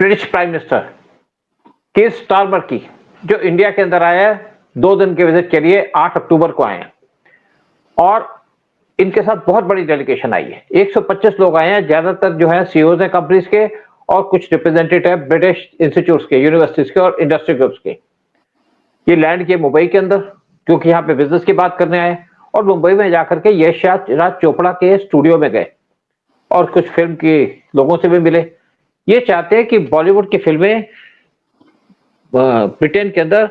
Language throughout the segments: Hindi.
ब्रिटिश प्राइम मिनिस्टर कीर स्टारमर की, जो इंडिया के अंदर आया है 2 दिन के विजिट के लिए, 8 अक्टूबर को आए हैं और इनके साथ बहुत बड़ी डेलीगेशन आई है। 125 लोग आए हैं, ज्यादातर जो है सीईओज हैं कंपनीज के और कुछ रिप्रेजेंटेटिव ब्रिटिश इंस्टीट्यूट्स के, यूनिवर्सिटीज के और इंडस्ट्री ग्रुप्स के। ये लैंड किए मुंबई के अंदर, क्योंकि यहाँ पे बिजनेस की बात करने आए, और मुंबई में जाकर के यश राज चोपड़ा के स्टूडियो में गए और कुछ फिल्म के लोगों से भी मिले। ये चाहते हैं कि बॉलीवुड की फिल्में ब्रिटेन के अंदर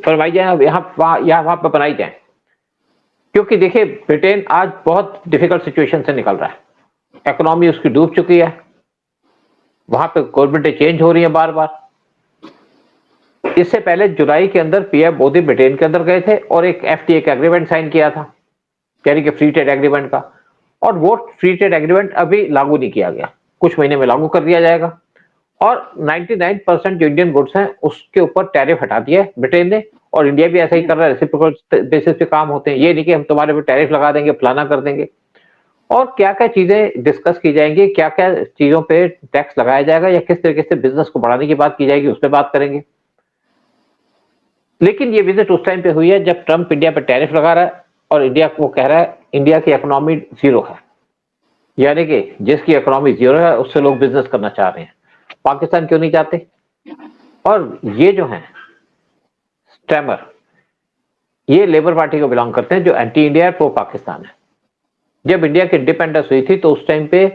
फरमाई जाए, यहाँ वहां पर बनाई जाए, क्योंकि देखिए ब्रिटेन आज बहुत डिफिकल्ट सिचुएशन से निकल रहा है। इकोनॉमी उसकी डूब चुकी है, वहां पे गवर्नमेंटें चेंज हो रही है बार बार। इससे पहले जुलाई के अंदर पीएम मोदी ब्रिटेन के अंदर गए थे और एक एफटीए का एग्रीमेंट साइन किया था, यानी कि फ्री ट्रेड एग्रीमेंट का, और वो फ्री ट्रेड एग्रीमेंट अभी लागू नहीं किया गया, कुछ महीने में लागू कर दिया जाएगा। और 99% जो इंडियन गुड्स हैं उसके ऊपर टैरिफ हटा दिया है ब्रिटेन ने, और इंडिया भी ऐसा ही कर रहा है। रेसिप्रोकल बेसिस पे काम होते हैं, ये नहीं कि हम तुम्हारे पे टैरिफ लगा देंगे, फलाना कर देंगे। और क्या क्या चीजें डिस्कस की जाएंगी, क्या क्या चीजों पे टैक्स लगाया जाएगा या किस तरीके से बिजनेस को बढ़ाने की बात की जाएगी, उस पर बात करेंगे। लेकिन ये विजिट उस टाइम पे हुई है जब ट्रंप इंडिया पे टैरिफ लगा रहा है और इंडिया को कह रहा है इंडिया की इकोनॉमी जीरो है, यानी कि जिसकी इकोनॉमी जीरो है उससे लोग बिजनेस करना चाह रहे हैं। पाकिस्तान क्यों नहीं चाहते? और ये जो है स्टैमर, ये लेबर पार्टी को बिलोंग करते हैं, जो एंटी इंडिया है, प्रो पाकिस्तान है। जब इंडिया की इंडिपेंडेंस हुई थी तो उस टाइम पे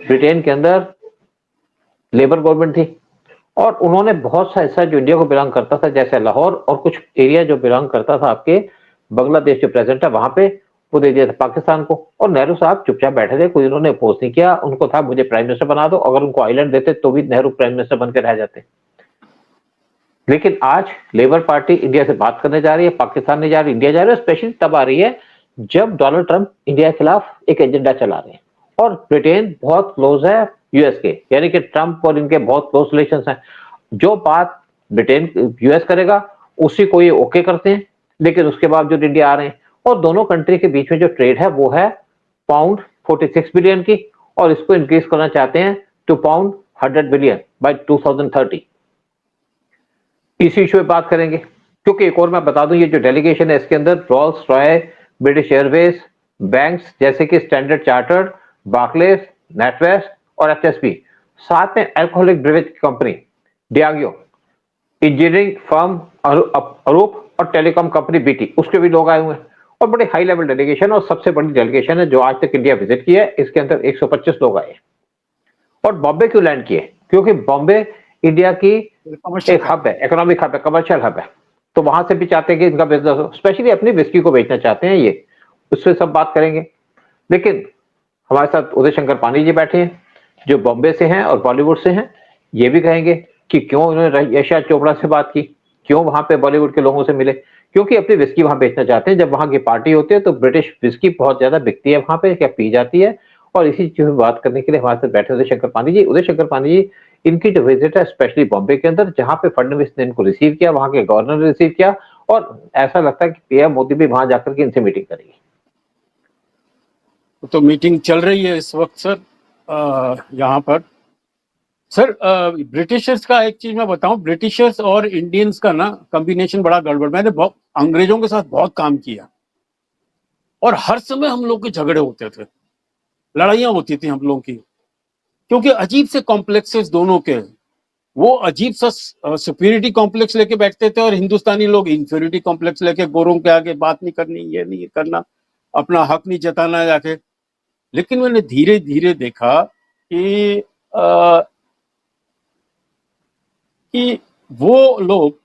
ब्रिटेन के अंदर लेबर गवर्नमेंट थी और उन्होंने बहुत सा हिस्सा जो इंडिया को बिलोंग करता था, जैसे लाहौर और कुछ एरिया जो बिलोंग करता था आपके बांग्लादेश जो प्रेजेंट है वहां पे, वो दे दिया था पाकिस्तान को। और नेहरू साहब चुपचाप बैठे थे, कोई उन्होंने अपोज नहीं किया। उनको था मुझे प्राइम मिनिस्टर बना दो, अगर उनको आइलैंड देते तो भी नेहरू प्राइम मिनिस्टर बनकर रह जाते। लेकिन आज लेबर पार्टी इंडिया से बात करने जा रही है, पाकिस्तान नहीं जा रही, इंडिया जा रही है। स्पेशली तब आ रही है जब डोनाल्ड ट्रंप इंडिया के खिलाफ एक एजेंडा चला रहे हैं और ब्रिटेन बहुत क्लोज है यूएस के, यानी कि ट्रंप और इनके बहुत क्लोज रिलेशन हैं। जो बात ब्रिटेन यूएस करेगा उसी को ये ओके करते हैं, लेकिन उसके बावजूद इंडिया आ रहे हैं। और दोनों कंट्री के बीच में जो ट्रेड है वो है पाउंड 46 बिलियन की, और इसको इंक्रीज करना चाहते हैं टू पाउंड 100 बिलियन बाय 2030। इसी इशू पे बात करेंगे, क्योंकि एक और मैं बता दूं, ये जो डेलीगेशन है इसके अंदर Rolls Royce, British Airways, banks जैसे कि स्टैंडर्ड चार्टर्ड, बार्कलेस, नेटवेस्ट और एचएसबी, साथ में alcoholic beverage company Diageo, engineering firm Arup और टेलीकॉम कंपनी बीटी, उसके भी लोग आए हुए हैं। और बड़े हाई लेवल डेलीगेशन, और सबसे बड़ी डेलीगेशन है जो आज तक इंडिया विजिट किया है। इसके अंदर 125 लोग आए। और बॉम्बे क्यों लैंड किए? क्योंकि बॉम्बे इंडिया की एक हब है, इकोनॉमिक हब है, कमर्शियल हब है, तो वहां से भी चाहते हैं कि इनका बिजनेस हो। स्पेशली अपनी विस्की को बेचना चाहते हैं ये, उससे सब बात करेंगे। लेकिन हमारे साथ उदय शंकर पानी जी बैठे हैं जो बॉम्बे से हैं और बॉलीवुड से हैं। ये भी कहेंगे कि क्यों उन्होंने यश चोपड़ा से बात की, क्यों वहां पे बॉलीवुड के लोगों से मिले, क्योंकि अपनी विस्की वहां बेचना चाहते हैं। जब वहां की पार्टी होती है तो ब्रिटिश विस्की बहुत ज्यादा बिकती है वहां पे, क्या पी जाती है। और इसी चीज में बात करने के लिए हमारे साथ बैठे उदय शंकर पानी जी। उदय शंकर पानी जी, इनकी जो विजिट है स्पेशली बॉम्बे के अंदर, जहां पे फडणवीस ने इनको रिसीव किया, वहां के गवर्नर ने रिसीव किया, और ऐसा लगता है कि पीएम मोदी भी वहां जाकर के इनसे मीटिंग करेगी। तो मीटिंग चल रही है इस वक्त सर यहाँ पर। सर ब्रिटिशर्स का एक चीज मैं बताऊं, ब्रिटिशर्स और इंडियंस का ना कॉम्बिनेशन बड़ा गड़बड़। मैंने बहुत अंग्रेजों के साथ बहुत काम किया और हर समय हम लोग के झगड़े होते थे, लड़ाइयां होती थी हम लोगों की, क्योंकि अजीब से कॉम्प्लेक्सेस दोनों के। वो अजीब सा सुपीरियरिटी कॉम्प्लेक्स लेके बैठते थे और हिंदुस्तानी लोग इंफीरियरिटी कॉम्प्लेक्स लेके गोरों के आगे बात नहीं करनी, ये नहीं करना, अपना हक नहीं जताना जाके। लेकिन मैंने धीरे धीरे देखा कि वो लोग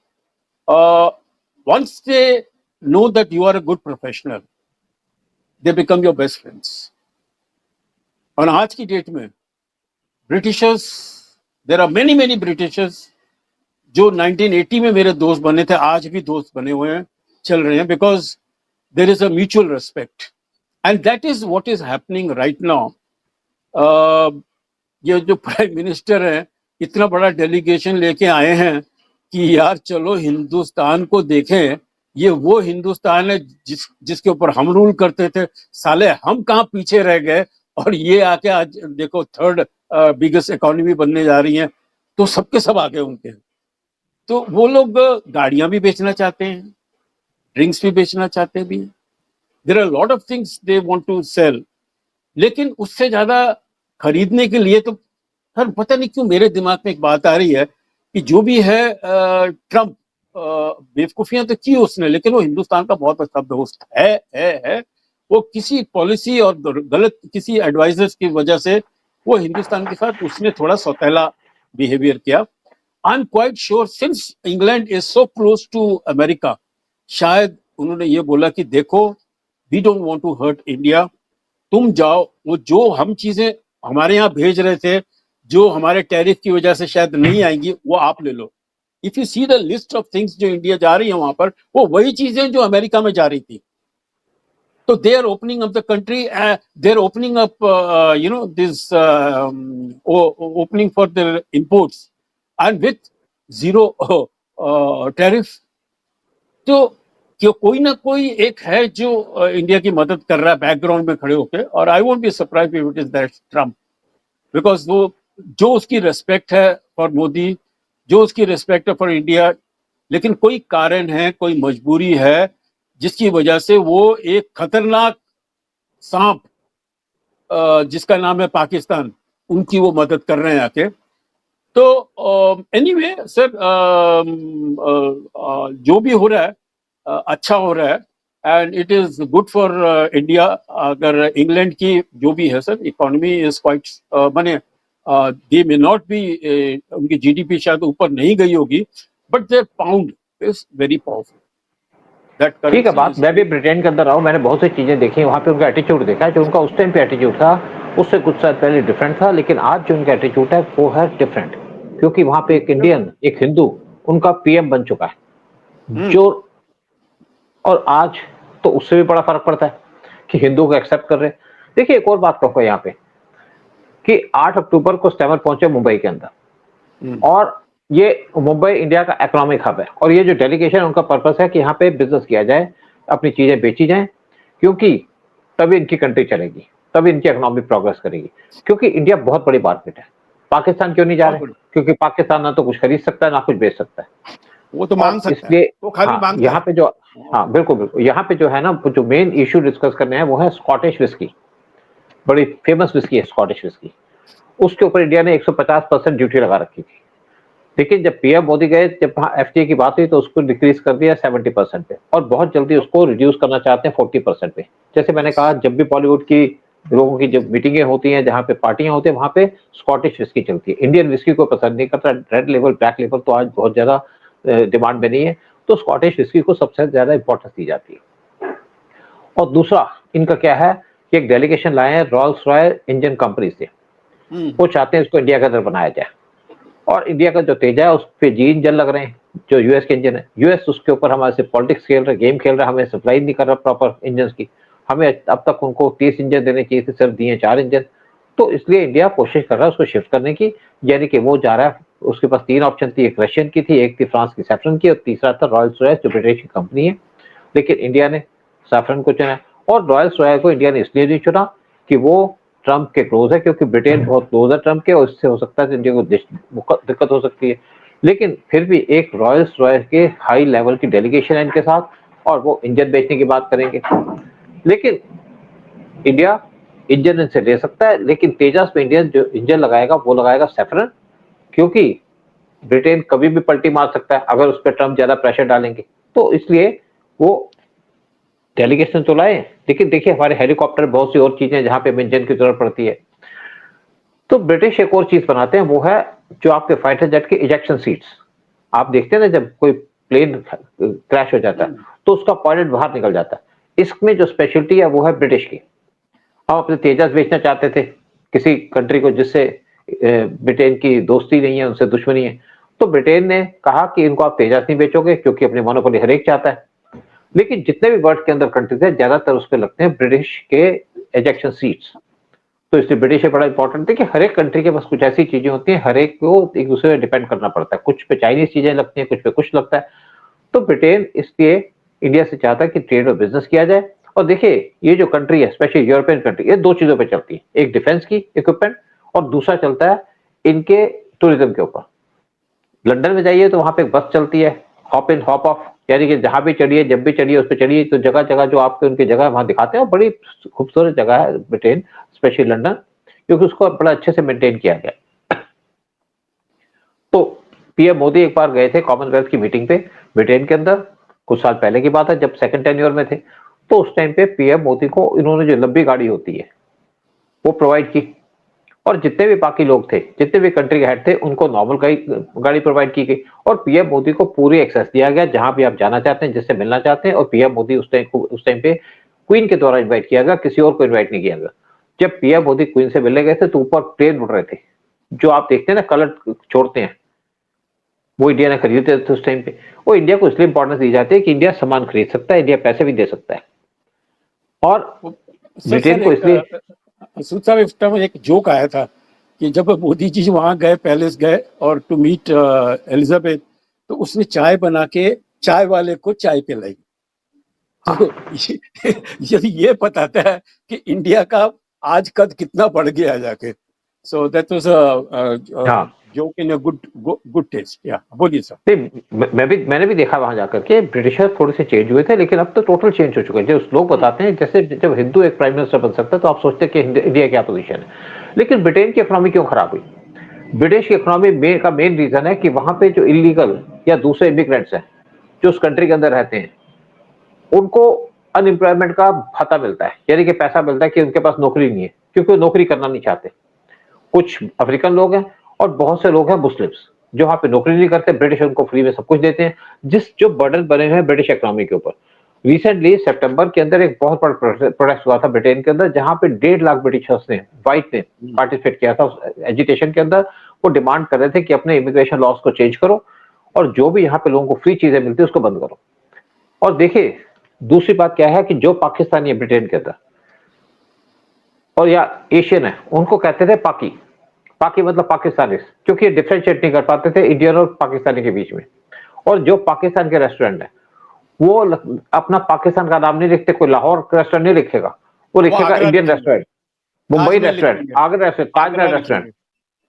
once they know that you are a good professional, they become your best friends. और आज की डेट में Britishers, there are many many Britishers जो 1980 में मेरे दोस्त बने थे, आज भी दोस्त बने हुए हैं, चल रहे हैं, because there is a mutual respect and that is what is happening right now. ये जो प्राइम मिनिस्टर है इतना बड़ा डेलीगेशन लेके आए हैं कि यार चलो हिंदुस्तान को देखें, ये वो हिंदुस्तान है जिसके ऊपर हम रूल करते थे। साले हम कहाँ पीछे रह गए, और ये आके आज देखो थर्ड बिगेस्ट इकोनॉमी बनने जा रही है। तो सबके सब आ गए उनके। तो वो लोग गाड़ियां भी बेचना चाहते हैं, ड्रिंक्स भी बेचना चाहते भी हैं, there are lot of things they want to sell, लेकिन उससे ज्यादा खरीदने के लिए तो सर पता नहीं क्यों मेरे दिमाग में एक बात आ रही है कि जो भी है ट्रम्प, बेवकूफियां तो की उसने, लेकिन वो हिंदुस्तान का बहुत अच्छा दोस्त है। वो किसी पॉलिसी और गलत किसी एडवाइजर्स की वजह से वो हिंदुस्तान के साथ उसने थोड़ा सौतेला बिहेवियर किया। I am quite sure since England is so close to America, शायद उन्होंने ये बोला कि देखो we don't want to hurt India, तुम जाओ, वो जो हम चीजें हमारे यहाँ भेज रहे थे जो हमारे टैरिफ की वजह से शायद नहीं आएंगी, वो आप ले लो। If you see the list of things जो इंडिया जा रही है वहां पर, वो वही चीजें जो अमेरिका में जा रही थी। तो they are opening up the country, they are opening up you know this opening for the imports and with zero tariff. तो कि कोई ना कोई एक है जो इंडिया की मदद कर रहा है बैकग्राउंड में खड़े होकर, और I won't be surprised if it is that Trump, because वो जो उसकी रेस्पेक्ट है फॉर मोदी, जो उसकी रेस्पेक्ट है फॉर इंडिया, लेकिन कोई कारण है, कोई मजबूरी है जिसकी वजह से वो एक खतरनाक सांप जिसका नाम है पाकिस्तान, उनकी वो मदद कर रहे हैं आके। तो एनीवे सर, जो भी हो रहा है अच्छा हो रहा है, and it is good for India. अगर इंग्लैंड की जो भी है सर इकोनॉमी इज क्वाइट, माने दे मे नॉट बी, उनकी जीडीपी शायद ऊपर नहीं गई होगी, but their pound is very powerful. That ठीक है करेंसी बात, मैं भी ब्रिटेन के अंदर रहा हूँ, मैंने बहुत सी चीजें देखी, वहाँ पे उनका एटीट्यूड देखा है। जो उनका उस टाइम पे एटीट्यूड था उससे कुछ साल पहले डिफरेंट था, लेकिन आज जो उनका एटीट्यूड है वो है डिफरेंट, क्योंकि वहाँ पे एक इंडियन, एक हिंदू उनका पीएम बन चुका है। जो और आज तो उससे भी बड़ा फर्क पड़ता है कि हिंदू को एक्सेप्ट कर रहे। देखिए एक और बात कहूंगा यहाँ पे कि 8 अक्टूबर को स्टैमर पहुंचे मुंबई के अंदर, और ये मुंबई इंडिया का इकोनॉमिक हब है, और ये जो डेलीगेशन उनका पर्पस है कि यहाँ पे बिजनेस किया जाए, अपनी चीजें बेची जाएं, क्योंकि तभी इनकी कंट्री चलेगी, तभी इनकी इकोनॉमी प्रोग्रेस करेगी। क्योंकि इंडिया बहुत बड़ी मार्केट है। पाकिस्तान क्यों नहीं जा रहे? क्योंकि पाकिस्तान ना तो कुछ खरीद सकता है ना कुछ बेच सकता है, वो तो मांग सकता इसलिए है, वो खाली मांगता यहाँ पे जो, हाँ बिल्कुल बिल्कुल, यहाँ पे जो है ना, जो मेन इशू डिस्कस करने हैं वो है स्कॉटिश विस्की। बड़ी फेमस विस्की है स्कॉटिश विस्की, उसके ऊपर इंडिया ने 150% ड्यूटी लगा रखी थी। लेकिन जब पीएम मोदी गए, जब वहाँ एफटीए की बात हुई तो उसको डिक्रीज कर दिया 70% पे, और बहुत जल्दी उसको रिड्यूस करना चाहते हैं 40% पे। जैसे मैंने कहा, जब भी बॉलीवुड की लोगों की जब मीटिंगें होती हैं, जहाँ पे पार्टियां होती है, वहाँ पे स्कॉटिश विस्की चलती है। इंडियन विस्की को पसंद नहीं करता, रेड लेवल ब्लैक लेवल तो आज बहुत ज्यादा डिमांड में नहीं है, तो स्कॉटिश विस्की को सबसे ज्यादा इंपॉर्टेंस दी जाती है। और दूसरा इनका क्या है कि एक डेलीगेशन लाए हैं रॉल्स रॉयल इंजन कंपनी से, वो चाहते हैं इसको इंडिया के अंदर बनाया जाए, और इंडिया का जो तेजा है उस पर जी इंजन लग रहे हैं, जो यूएस के इंजन है। यूएस उसके ऊपर हमारे से पॉलिटिक्स खेल रहा है, गेम खेल रहा है, हमें सप्लाई नहीं कर रहा प्रॉपर इंजन की। हमें अब तक उनको 30 इंजन देने चाहिए थे, सिर्फ दिए 4 इंजन। तो इसलिए इंडिया कोशिश कर रहा है उसको शिफ्ट करने की, यानी कि वो जा रहा है, उसके पास 3 ऑप्शन थी, एक रशियन की थी, एक थी फ्रांस की सैफरन की, और तीसरा था रॉयल्स रॉयल जो ब्रिटिश की कंपनी है। लेकिन इंडिया ने सैफरन को चुना, और रॉयल्स रॉयल को इंडिया ने इसलिए नहीं चुना कि वो ट्रंप के क्लोज है, क्योंकि ब्रिटेन बहुत क्लोज है ट्रंप के, और इससे हो सकता है इंडिया को दिक्कत हो सकती है। लेकिन फिर भी एक रॉयल्स रॉयल के हाई लेवल की डेलीगेशन है इनके साथ, और वो इंजन बेचने की बात करेंगे। लेकिन इंडिया इंजन इनसे ले सकता है, लेकिन तेजस में इंडियन जो इंजन लगाएगा वो लगाएगा सैफरन, क्योंकि ब्रिटेन कभी भी पलटी मार सकता है अगर उस पर ट्रंप ज्यादा प्रेशर डालेंगे। तो इसलिए वो डेलीगेशन तो लाए, लेकिन देखिए हमारे हेलीकॉप्टर, बहुत सी और चीजें जहां पे इंजन की जरूरत पड़ती है। तो ब्रिटिश एक और चीज बनाते हैं, वो है जो आपके फाइटर जेट के इजेक्शन सीट्स। आप देखते हैं ना, जब कोई प्लेन क्रैश हो जाता है तो उसका पायलट बाहर निकल जाता है। इसमें जो स्पेशलिटी है वो है ब्रिटिश की। हम अपने तेजस बेचना चाहते थे किसी कंट्री को जिससे ब्रिटेन की दोस्ती नहीं है, उनसे दुश्मनी है, तो ब्रिटेन ने कहा कि इनको आप तेजस नहीं बेचोगे, क्योंकि अपनी मोनोपोली हर एक चाहता है। लेकिन जितने भी वर्ल्ड के अंदर कंट्रीज है, ज्यादातर उस पर लगते हैं ब्रिटिश के एजेक्शन सीट्स, तो इसलिए ब्रिटिश है बड़ा इंपॉर्टेंट। देखिए हर एक कंट्री के पास कुछ ऐसी चीजें होती हैं, हर एक को एक दूसरे पर डिपेंड करना पड़ता है, कुछ पे चाइनीज चीजें लगती हैं, कुछ पे कुछ लगता है। तो ब्रिटेन इसलिए इंडिया से चाहता है कि ट्रेड और बिजनेस किया जाए। और देखिए ये जो कंट्री है, स्पेशली यूरोपियन कंट्री, ये 2 चीजों पे चलती है, एक डिफेंस की इक्विपमेंट, और दूसरा चलता है इनके टूरिज्म के ऊपर। लंदन में जाइए तो वहां पे एक बस चलती है, हॉप इन हॉप ऑफ, यानी कि जहां भी चढ़िए, जब भी चढ़िए, उस पर चढ़िए, तो जगह जगह जो आपके उनकी जगह वहां दिखाते हैं, और बड़ी खूबसूरत जगह है ब्रिटेन, स्पेशली लंदन, क्योंकि उसको बड़ा अच्छे से मेंटेन किया गया। तो पीएम मोदी एक बार गए थे कॉमनवेल्थ की मीटिंग पे ब्रिटेन के अंदर, कुछ साल पहले की बात है, जब सेकंड टेन्योर में थे। तो उस टाइम पे पीएम मोदी को इन्होंने जो लंबी गाड़ी होती है वो प्रोवाइड की, और जितने भी बाकी लोग थे, जितने भी कंट्री के हेड थे, उनको नॉर्मल गाड़ी प्रोवाइड की गई, और पीएम मोदी को पूरी एक्सेस दिया गया, जहां भी आप जाना चाहते हैं, जिससे मिलना चाहते हैं। और पीएम मोदी उस टाइम पे क्वीन के द्वारा इन्वाइट किया गया, किसी और को इन्वाइट नहीं किया गया। जब पीएम मोदी क्वीन से मिलने गए थे तो ऊपर प्लेन उड़ रहे थे, जो आप देखते हैं ना कलर छोड़ते हैं, वो इंडिया ने खरीदे थे उस टाइम पे। वो इंडिया को इसलिए इंपॉर्टेंस दी जाती है कि इंडिया सामान खरीद सकता है, इंडिया पैसे भी दे सकता है, और सर ब्रिटेन सर को एक इसलिए। सूद साहब, इस टाइम एक जोक आया था कि जब मोदी जी वहां गए, पैलेस गए और टू मीट एलिजाबेथ, तो उसने चाय बना के चाय वाले को चाय पिलाई। तो ये बताता है कि इंडिया का आज कद कितना बढ़ गया जाके। सो दैट वाज हाँ, joke in a good taste. या बोलिए सर। नहीं, मैंने भी देखा वहां जाकर के ब्रिटिशर थोड़े से चेंज हुए थे, लेकिन अब तो टोटल चेंज हो चुके हैं। जो लोग बताते हैं, जैसे जब हिंदू एक प्राइम मिनिस्टर बन सकता है तो आप सोचते हैं कि इंडिया क्या पोजीशन है। लेकिन ब्रिटेन की इकोनॉमी क्यों खराब हुई? ब्रिटिश की इकोनॉमी का मेन रीजन है कि वहां पे जो इलीगल या दूसरे इमिग्रेंट्स हैं, जो उस कंट्री के अंदर रहते हैं, उनको अनएम्प्लॉयमेंट का भत्ता मिलता है, यानी कि पैसा मिलता है कि उनके पास नौकरी नहीं है, क्योंकि वो नौकरी करना नहीं चाहते। कुछ अफ्रीकन लोग हैं और बहुत से लोग हैं मुस्लिम्स, जो वहां पे नौकरी नहीं करते, ब्रिटिश उनको फ्री में सब कुछ देते हैं, जो बर्डन बने हुए हैं ब्रिटिश इकोनॉमी के ऊपर। रिसेंटली सितंबर के अंदर एक बहुत बड़ा प्रोटेस्ट हुआ था ब्रिटेन के अंदर, जहां पे 1.5 लाख ब्रिटिशर्स ने, व्हाइट ने पार्टिसिपेट किया था उस एजिटेशन के अंदर। वो डिमांड कर रहे थे कि अपने इमिग्रेशन लॉज को चेंज करो, और जो भी यहाँ पे लोगों को फ्री चीजें मिलती है उसको बंद करो। और देखिए, दूसरी बात क्या है कि जो पाकिस्तानी है ब्रिटेन के अंदर, और या एशियन है, उनको कहते थे पाकी। पाकी मतलब पाकिस्तानी, क्योंकि ये डिफरेंशिएट नहीं कर पाते थे इंडियन और पाकिस्तानी के बीच में। और जो पाकिस्तान के रेस्टोरेंट है, वो अपना पाकिस्तान का नाम नहीं लिखते, कोई लाहौर रेस्टोरेंट नहीं लिखेगा, वो वो लिखेगा आगरा इंडियन लिखेंगे, रेस्टोरेंट, मुंबई ताजमहल रेस्टोरेंट, लिखेंगे, आगरा रेस्टोरेंट, आगरा ताजमहल रेस्टोरेंट, लिखेंगे।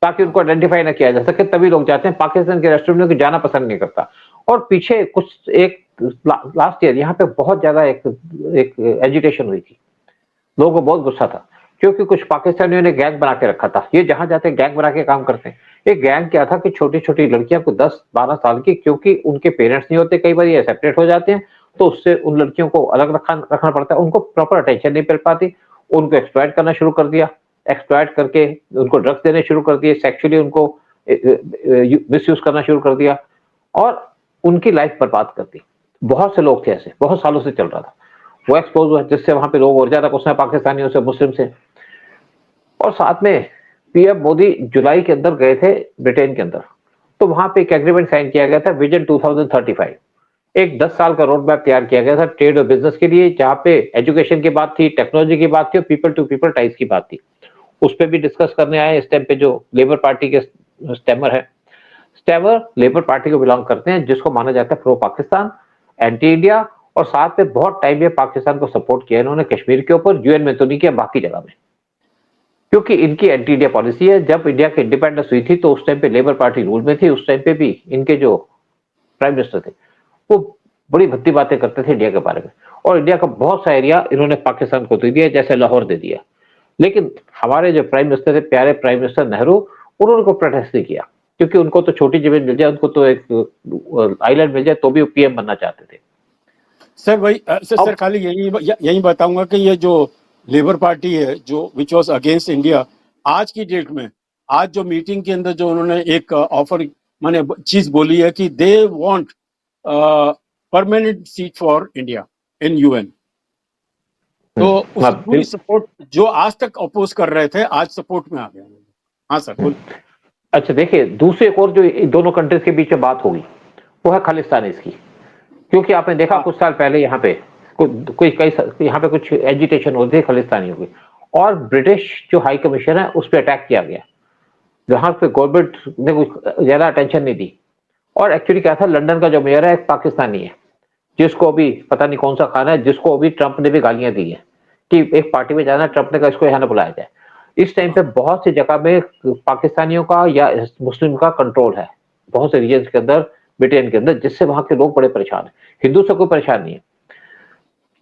ताकि उनको आइडेंटिफाई ना किया जा सके। तभी लोग जाते हैं पाकिस्तान के रेस्टोरेंट में, जाना पसंद नहीं करता। और पीछे कुछ एक लास्ट ईयर यहाँ पे बहुत ज्यादा एक एजिटेशन हुई थी, लोगों को बहुत गुस्सा था, क्योंकि कुछ पाकिस्तानियों ने गैंग बना के रखा था। ये जहां जाते हैं गैंग बना के काम करते हैं। एक गैंग क्या था कि छोटी छोटी लड़कियां को 10-12 साल की, क्योंकि उनके पेरेंट्स नहीं होते, कई बार ये सेपरेट हो जाते हैं, तो उससे उन लड़कियों को अलग रखना पड़ता है, उनको प्रॉपर अटेंशन नहीं मिल पाती, उनको एक्सप्लॉइट करना शुरू कर दिया, एक्सप्लॉइट करके उनको ड्रग्स देने शुरू कर दिए, सेक्सुअली उनको मिस यूज करना शुरू कर दिया, और उनकी लाइफ बर्बाद कर दी। बहुत से लोग थे ऐसे, बहुत सालों से चल रहा था, वो एक्सपोज हुआ, जिससे वहां पे लोग और ज्यादा गुस्सा है पाकिस्तानियों से, मुस्लिम से। और साथ में पीएम मोदी जुलाई के अंदर गए थे ब्रिटेन के अंदर, तो वहां पे एक एग्रीमेंट साइन किया गया था, विजन 2035। एक 10 साल का रोड मैप तैयार किया गया था ट्रेड और बिजनेस के लिए, जहां पे एजुकेशन की बात थी, टेक्नोलॉजी की बात थी, और पीपल टू पीपल टाइज की बात थी। उस पर भी डिस्कस करने आए इस टाइम पे जो लेबर पार्टी के स्टेमर है। स्टेमर लेबर पार्टी को बिलोंग करते हैं, जिसको माना जाता है प्रो पाकिस्तान, एंटी इंडिया, और साथ में बहुत टाइम में पाकिस्तान को सपोर्ट किया इन्होंने कश्मीर के ऊपर, यूएन में तो नहीं किया, बाकी जगह में, क्योंकि इनकी एंटी इंडिया पॉलिसी है। जब इंडिया की इंडिपेंडेंस हुई थी तो उस टाइम पे लेबर पार्टी रूल में थी, उस टाइम पे भी इनके जो प्राइम मिनिस्टर थे वो बड़ी भद्दी बातें करते थे इंडिया के बारे में, और इंडिया का बहुत सा एरिया इन्होंने पाकिस्तान को दे दिया, जैसे लाहौर दे दिया। लेकिन हमारे जो प्राइम मिनिस्टर थे, प्यारे प्राइम मिनिस्टर नेहरू, उन्होंने को प्रोटेस्ट नहीं किया, क्योंकि उनको तो छोटी जमीन मिल जाए, उनको तो एक आइलैंड मिल जाए, तो भी वो पीएम बनना चाहते थे। सर वही सर खाली यही बताऊंगा कि ये जो लेबर पार्टी है जो विच वाज अगेंस्ट इंडिया, आज की डेट में, आज जो मीटिंग के अंदर जो उन्होंने एक ऑफर माने चीज बोली है कि they want permanent seat for India in UN. तो उस पूरी सपोर्ट जो आज तक अपोज कर रहे थे, आज सपोर्ट में आ गया। हाँ सर बोल। अच्छा देखिए, दूसरी एक और जो दोनों कंट्रीज के बीच में बात होगी वो है खालिस्तान इसकी, क्योंकि आपने देखा कुछ साल पहले यहाँ पे यहाँ पे कुछ एजिटेशन होती है खालिस्तानियों की, और ब्रिटिश जो हाई कमीशन है उस पर अटैक किया गया, जहां पे गवर्नमेंट ने कुछ ज्यादा अटेंशन नहीं दी। और एक्चुअली क्या था, लंदन का जो मेयर है एक पाकिस्तानी है, जिसको अभी पता नहीं कौन सा खाना है, जिसको अभी ट्रंप ने भी गालियां दी है कि एक पार्टी में जाना, ट्रंप ने कहा इसको यहाँ ना बुलाया जाए। इस टाइम पे बहुत सी जगह में पाकिस्तानियों का या मुस्लिम का कंट्रोल है बहुत से रीजन के अंदर, ब्रिटेन के अंदर, जिससे वहां के लोग बड़े परेशान हैं। हिंदू से कोई परेशान नहीं है।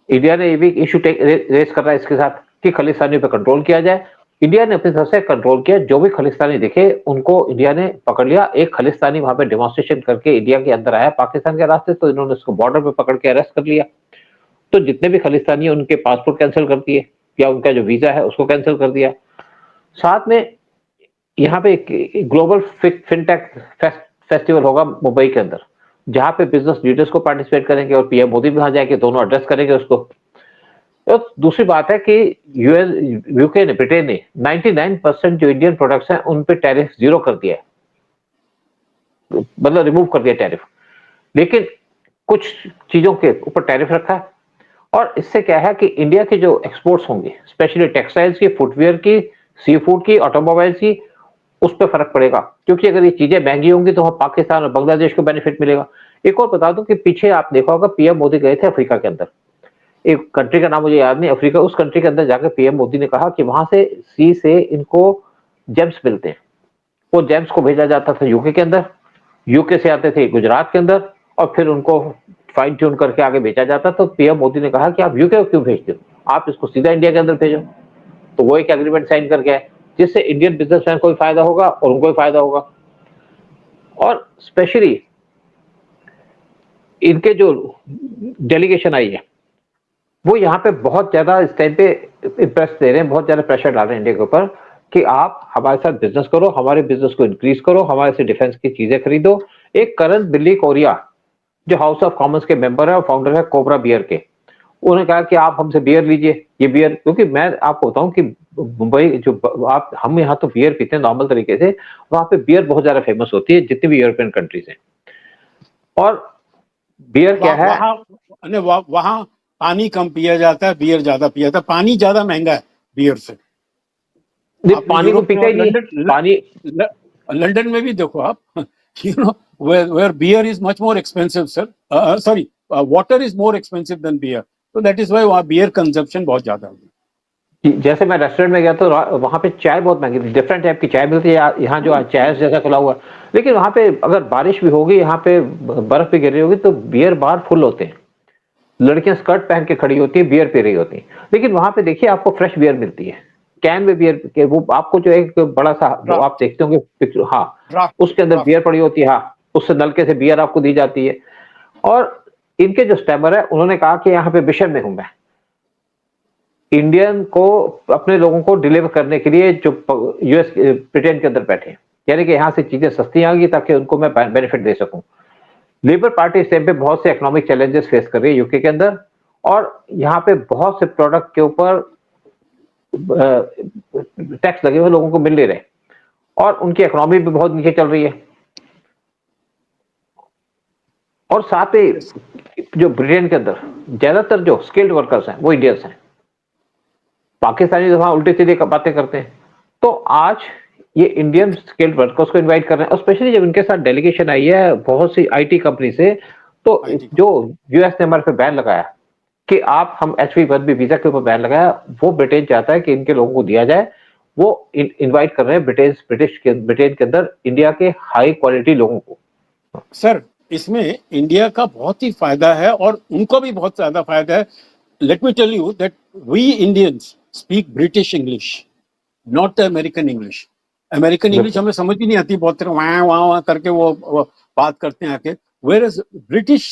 इंडिया ने ये भी इशू रेस कर रहा है इसके साथ कि खालिस्तानियों पर कंट्रोल किया जाए। इंडिया ने अपनी तरफ से कंट्रोल किया, जो भी खालिस्तानी दिखे उनको इंडिया ने पकड़ लिया। एक खालिस्तानी वहां पे डेमोन्स्ट्रेशन करके इंडिया के अंदर आया पाकिस्तान के रास्ते, तो इन्होंने उसको बॉर्डर पे पकड़ के अरेस्ट कर लिया। तो जितने भी खालिस्तानी है उनके पासपोर्ट कैंसिल कर दिए, या उनका जो वीजा है उसको कैंसिल कर दिया। साथ में यहाँ पे एक ग्लोबल फिनटेक फेस्टिवल होगा मुंबई के अंदर, जहां पे बिजनेस लीडर्स को पार्टिसिपेट करेंगे और पीएम मोदी भी वहां जाके दोनों एड्रेस करेंगे उसको। तो दूसरी बात है कि यूएस, यूके ने, ब्रिटेन ने 99% जो इंडियन प्रोडक्ट्स हैं उन पे टैरिफ 0 कर दिया है, मतलब रिमूव कर दिया टैरिफ, लेकिन कुछ चीजों के ऊपर टैरिफ रखा है। और इससे क्या है कि इंडिया के जो एक्सपोर्ट्स होंगे, स्पेशली टेक्सटाइल्स की, फुटवेयर की, सी फूड की, ऑटोमोबाइल्स की, उस पर फर्क पड़ेगा, क्योंकि अगर ये चीजें महंगी होंगी तो वहां पाकिस्तान और बांग्लादेश को बेनिफिट मिलेगा। एक और बता दूं कि पीछे आप देखा होगा पीएम मोदी गए थे अफ्रीका के अंदर, एक कंट्री का नाम मुझे याद नहीं, अफ्रीका, उस कंट्री के अंदर जाकर पीएम मोदी ने कहा कि वहां से सी से इनको जेम्स मिलते हैं, वो जेम्स को भेजा जाता था यूके के अंदर, यूके से आते थे गुजरात के अंदर, और फिर उनको फाइन ट्यून करके आगे भेजा जाता। तो पीएम मोदी ने कहा कि आप यूके को क्यों भेजते हो, आप इसको सीधा इंडिया के अंदर भेजो। तो वो एक एग्रीमेंट साइन करके आए, जिससे इंडियन बिजनेसमैन को भी फायदा होगा और उनको भी फायदा होगा। और स्पेशली इनके जो डेलीगेशन आई है वो यहाँ पे बहुत ज्यादा इस टाइम पे इंप्रेस दे रहे हैं, बहुत ज्यादा प्रेशर डाल रहे हैं इंडिया के ऊपर कि आप हमारे साथ बिजनेस करो, हमारे बिजनेस को इंक्रीज करो, हमारे से डिफेंस की चीजें खरीदो। एक करण बिल्ली कोरिया जो हाउस ऑफ कॉमन्स के मेंबर है और फाउंडर है कोबरा बियर के, उन्होंने कहा कि आप हमसे बियर लीजिए, ये बियर, क्योंकि मैं आपको बताऊं कि मुंबई जो आप, हम यहाँ तो बियर पीते हैं नॉर्मल तरीके से, वहां पे बियर बहुत ज्यादा फेमस होती है जितनी भी यूरोपियन कंट्रीज हैं। और बियर क्या है, वहाँ पानी कम पिया जाता है, बियर ज्यादा पिया जाता है। पानी ज्यादा महंगा है बियर से। पानी को पीता ही नहीं पानी। लंदन में भी देखो आप, you know, where beer is much more expensive, sir. Sorry, water is more expensive than beer. So that is why वहाँ beer consumption बहुत ज्यादा है। जैसे मैं रेस्टोरेंट में गया तो वहां पे चाय बहुत महंगी थी, डिफरेंट टाइप की चाय मिलती है, यहाँ जो चाय जैसा खुला हुआ, लेकिन वहां पे अगर बारिश भी होगी, यहाँ पे बर्फ भी गिर रही होगी, तो बियर बार फुल होते हैं, लड़कियां स्कर्ट पहन के खड़ी होती है, बियर पी रही होती है। लेकिन वहां पे देखिए आपको फ्रेश बियर मिलती है, कैन में बियर के, वो आपको जो एक बड़ा सा आप देखते होंगे, हाँ, उसके अंदर बियर पड़ी होती है, हाँ, उससे नलके से बियर आपको दी जाती है। और इनके जो स्टैमर है उन्होंने कहा कि यहाँ पे मिशन में हूं मैं, इंडियन को, अपने लोगों को डिलीवर करने के लिए जो यूएस, ब्रिटेन के अंदर बैठे, यानी कि यहाँ से चीजें सस्ती आएंगी ताकि उनको मैं बेनिफिट दे सकूं। लेबर पार्टी इस टाइम पे बहुत से इकोनॉमिक चैलेंजेस फेस कर रही है यूके के अंदर, और यहाँ पे बहुत से प्रोडक्ट के ऊपर टैक्स लगे हुए लोगों को मिल नहीं रहे, और उनकी इकोनॉमी भी बहुत नीचे चल रही है। और साथ ही जो ब्रिटेन के अंदर ज्यादातर जो स्किल्ड वर्कर्स हैं वो इंडियंस हैं, पाकिस्तानी तो वहां उल्टी सीधी बातें करते हैं। तो आज ये इंडियन स्किल्ड वर्कर्स को इनवाइट कर रहे हैं, और स्पेशली जब इनके साथ डेलीगेशन आई है बहुत सी आईटी कंपनी से, तो जो यूएस ने हमारे पे बैन लगाया कि आप, हम H1B वीजा के ऊपर बैन लगाया, वो ब्रिटेन चाहता है कि इनके लोगों को दिया जाए। वो इनवाइट कर रहे हैं ब्रिटेन के अंदर इंडिया के हाई क्वालिटी लोगों को। सर इसमें इंडिया का बहुत ही फायदा है और उनको भी बहुत ज्यादा फायदा है। Let me tell you that we Indians speak British English, not the American English. American English हमें समझ ही नहीं आती, बहुत तरह वहाँ वहाँ करके वो बात करते हैं आके, whereas British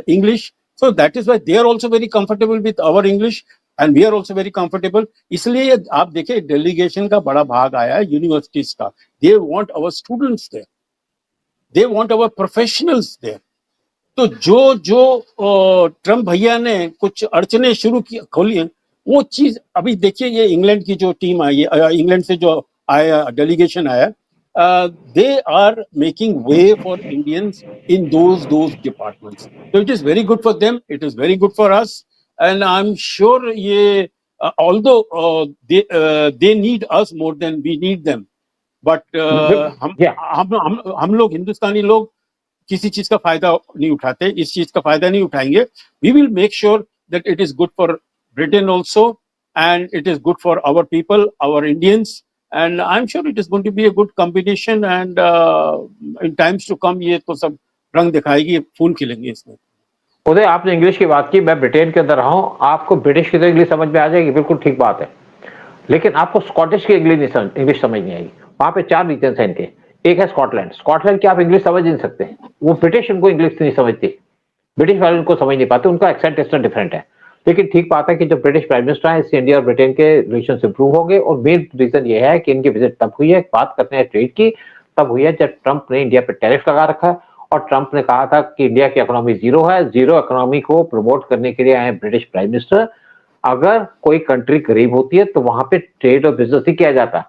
English, so that is why they are also very comfortable with our English and we are also very comfortable. इसलिए आप देखिए डेलीगेशन का बड़ा भाग आया है यूनिवर्सिटीज का। They want our students there, they want our professionals there. तो जो ट्रम्प भैया ने कुछ अड़चने शुरू की खोली हैं, वो चीज अभी देखिए, ये इंग्लैंड की जो टीम आई है, इंग्लैंड से जो आया डेलीगेशन आया, they are making way for Indians in those departments. So it is very good for them, it is very good for us, and I'm sure ये although they need us more than we need them, but हम लोग हिंदुस्तानी लोग किसी चीज का फायदा नहीं उठाते, इस चीज का फायदा नहीं उठाएंगे। We will make sure that it is good for Britain also, and it is good for our people, our Indians, and I'm sure it is going to be a good combination, and in times to come ये तो सब रंग दिखाएगी, फूल खिलेंगे इसमें। उदय, आपने इंग्लिश की बात की, मैं ब्रिटेन के अंदर रहा हूँ, आपको ब्रिटिश की तो इंग्लिश समझ में आ जाएगी, बिल्कुल ठीक बात है, लेकिन आपको स्कॉटिश की इंग्लिश समझ नहीं आएगी। वहां पे 4 रीजन है इनके। एक है स्कॉटलैंड, स्कॉटलैंड की आप इंग्लिश समझ नहीं सकते, वो ब्रिटिश उनको इंग्लिश नहीं समझती, ब्रिटिश वाले उनको समझ नहीं पाते, उनका एक्सेंट इतना डिफरेंट है। लेकिन ठीक बात है कि जो ब्रिटिश प्राइम मिनिस्टर है, इससे इंडिया और ब्रिटेन के रिलेशन इंप्रूव होंगे, और मेन रीजन ये है कि इनकी विजिट तब हुई है, बात करते हैं ट्रेड की, तब हुई है जब ट्रंप ने इंडिया पर टैरिफ लगा रखा है, और ट्रंप ने कहा था कि इंडिया की इकोनॉमी जीरो है, जीरो इकोनॉमी को प्रमोट करने के लिए आए ब्रिटिश प्राइम मिनिस्टर। अगर कोई कंट्री गरीब होती है तो वहां पे ट्रेड और बिजनेस ही किया जाता है,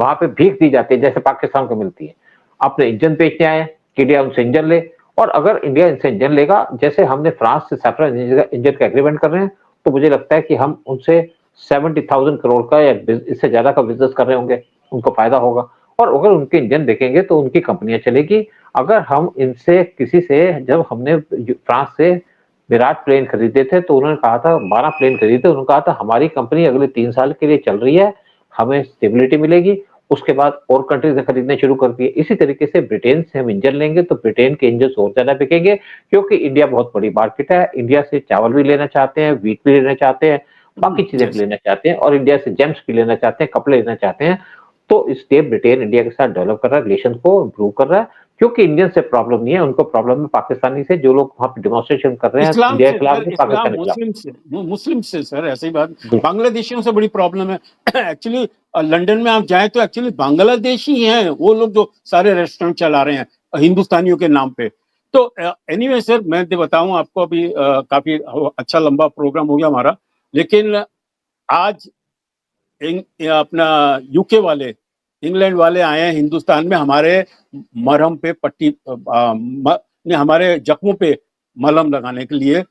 वहां पे भीख दी जाती है जैसे पाकिस्तान को मिलती है। अपने इंजन बेचने आए कि इंडिया उनसे इंजन ले, और अगर इंडिया इनसे इंजन लेगा, जैसे हमने फ्रांस से सैफरन इंजन का एग्रीमेंट कर रहे हैं, तो मुझे लगता है कि हम उनसे 70,000 करोड़ का या इससे ज्यादा का बिजनेस कर रहे होंगे, उनको फायदा होगा। और अगर उनके इंजन देखेंगे तो उनकी कंपनियां चलेगी। अगर हम इनसे किसी से, जब हमने फ्रांस से विराट प्लेन खरीदे थे तो उन्होंने कहा था 12 प्लेन खरीदे, उन्होंने कहा था हमारी कंपनी अगले 3 साल के लिए चल रही है, हमें स्टेबिलिटी मिलेगी। उसके बाद और कंट्रीज ने खरीदने शुरू कर दिए। इसी तरीके से ब्रिटेन से हम इंजन लेंगे तो ब्रिटेन के इंजन और ज्यादा बिकेंगे, क्योंकि इंडिया बहुत बड़ी मार्केट है, इंडिया से चावल भी लेना चाहते हैं, व्हीट भी लेना चाहते हैं, बाकी चीजें भी लेना चाहते हैं, और इंडिया से जेम्स भी लेना चाहते हैं, कपड़े लेना चाहते हैं। तो इसलिए ब्रिटेन इंडिया के साथ डेवलप कर रहा है, रिलेशन को इम्प्रूव कर रहा है, क्योंकि इंडियन से प्रॉब्लम नहीं है, उनको प्रॉब्लम है पाकिस्तानी से, जो लोग वहां पे डेमोन्स्ट्रेशन कर रहे हैं इस्लाम इंडिया से के खिलाफ, सर, इस्लाम पाकिस्तान के खिलाफ। मुस्लिम से सर, ऐसी बात। जी। बांग्लादेशियों से बड़ी प्रॉब्लम है एक्चुअली। लंदन में आप जाएं तो एक्चुअली बांग्लादेशी हैं वो लोग जो सारे रेस्टोरेंट चला रहे हैं हिंदुस्तानियों के नाम पे। तो एनीवे सर, मैं बताऊं आपको, अभी काफी अच्छा लंबा प्रोग्राम हो गया हमारा, लेकिन आज अपना यूके वाले, इंग्लैंड वाले आए हैं हिंदुस्तान में हमारे मरहम पे पट्टी हमारे जख्मों पे मलहम लगाने के लिए,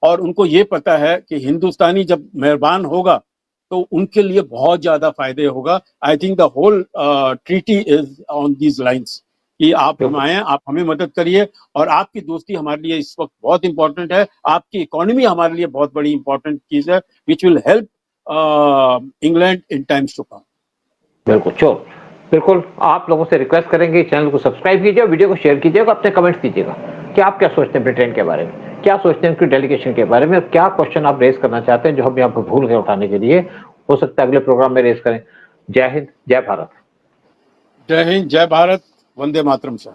और उनको ये पता है कि हिंदुस्तानी जब मेहरबान होगा तो उनके लिए बहुत ज्यादा फायदे होगा। I think the whole treaty is on these lines कि आप हम आए, आप हमें मदद करिए, और आपकी दोस्ती हमारे लिए इस वक्त बहुत इंपॉर्टेंट है, आपकी इकोनॉमी हमारे लिए बहुत बड़ी इंपॉर्टेंट चीज है, which will help England in times to come. बिल्कुल श्योर, बिल्कुल। आप लोगों से रिक्वेस्ट करेंगे चैनल को सब्सक्राइब कीजिए, वीडियो को शेयर कीजिएगा, अपने कमेंट्स दीजिएगा कि आप क्या सोचते हैं ब्रिटेन के बारे में, क्या सोचते हैं उनकी डेलीगेशन के बारे में, क्या क्वेश्चन आप रेज करना चाहते हैं जो हम यहाँ पर भूल गए उठाने के लिए, हो सकता है अगले प्रोग्राम में रेज करें। जय हिंद, जय भारत। जय हिंद, जय भारत, वंदे मातरम सर।